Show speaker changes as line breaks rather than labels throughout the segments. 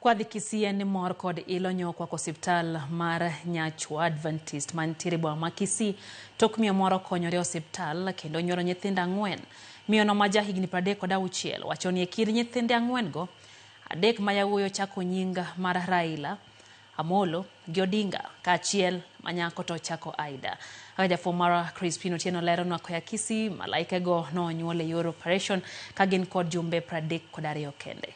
Kwadhi Kisii ni mor kod ilo nyokwa ko osiptal mar Nyachwa Adventist mantiere boma ma Kisii tok miyo moro konyore osiptal kendo nyoro nyithindo 4. Miyo no ma jahigni 36 wacho ni kir nyithinde 4 go adek ma yawuoyo chako nyinga mar Raila, Amollo gi Odinga kaachiel manyako to chako Aida. Jafwambo mara Crispino tieno lero na koya Kisii malaike go no onyuolo e yor operation ka gin kod jumbe 32 kende.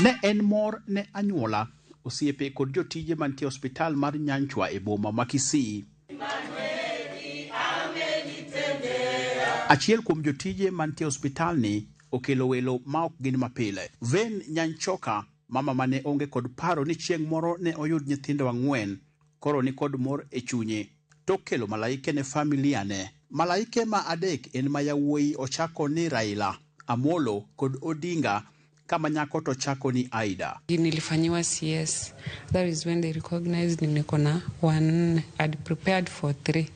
Ne en mor ne anyuola, osiepe kod jotije mantie hospital mar Nyachwa e boma ma Kisii. Achiel kuom jotije mantie hospital ni okelo welo ma ok gin mapile. Ven Nyanchoka, mama mane onge kod paro ni chieng' moro ne oyud nyithindo 4, koro ni kod mor e chunye. Tok kelo malaike ne familia ne. Malaike ma adek en ma yawuoyi ochako ni Raila, Amollo kod Odinga, kama nyako to chako ni Aida.
Nilifanyiwa CS. That is when they recognized niko na 1. I'd prepared for 3.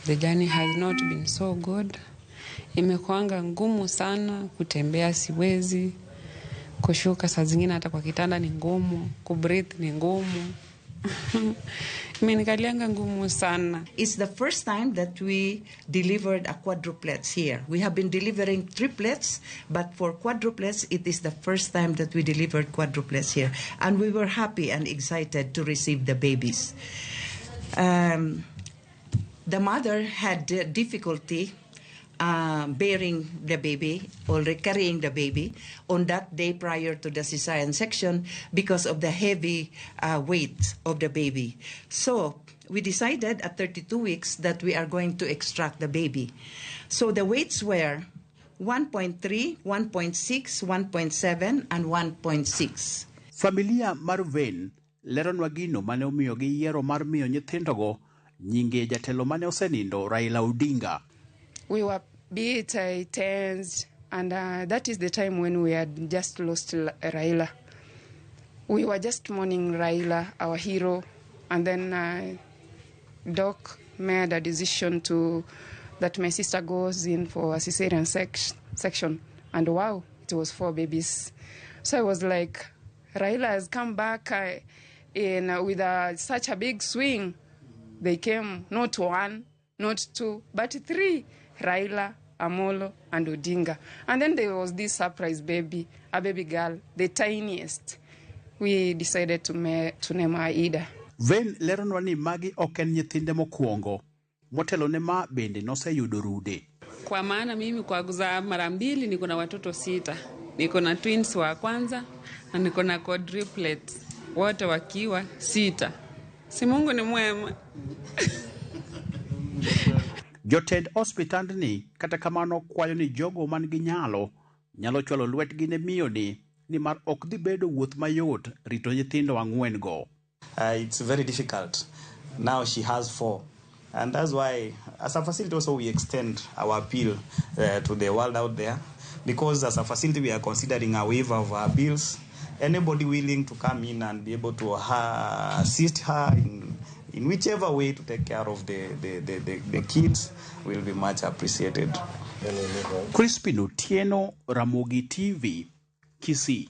The journey has not been so good. Imekuanga ngumu sana, kutembea siwezi, kushuka saa zingine hata kwa kitanda ni ngumu, kubreathe ni ngumu. Imenikalianga ngumu sana.
It's the first time that we delivered a quadruplets here. We have been delivering triplets, but for quadruplets, it is the first time that we delivered quadruplets here. And we were happy and excited to receive the babies. The mother had difficulty bearing the baby or carrying the baby on that day prior to the cesarean section because of the heavy weight of the baby. So we decided at 32 weeks that we are going to extract the baby. So the weights were 1.3, 1.6, 1.7, and 1.6.
Familia mar Ven leron wagino mane omiyo gi yiero mar miyo nyithindogo nyinge jatelo mane osenindo Raila Odinga.
We were bit tense, and that is the time when we had just lost Raila. We were just mourning Raila, our hero, and then Doc made a decision that my sister goes in for a cesarean section, and wow, it was 4 babies. So I was like, Raila has come back with such a big swing. They came not 1, not 2, but 3. Raila, Amollo, and Odinga. And then there was this surprise baby, a baby girl, the tiniest. We decided to name her Aida.
Ven leronwa ni magi oken nyithinde mokuongo. Motelo ne ma bende noseyudo rude.
Kwa maana mimi kwa kuzaa mara 2 niko na watoto 6. Niko na twins wa kwanza na niko na quadruplets wote wakiwa 6. Si Mungu ni mwema.
Jotend hospital ni kata kamano kwayo ni jogo man gi nyalo chwalo lwetgi ne miyo ni mar ok dhi bedo wuoth mayot rito nyithindo 4 go.
It's very difficult. Now she has 4. And that's why, as a facility also, we extend our appeal to the world out there. Because as a facility, we are considering a waiver of our bills. Anybody willing to come in and be able to assist her in whichever way to take care of the kids will be much appreciated.
Crispino Tieno, Ramogi TV, Kisii.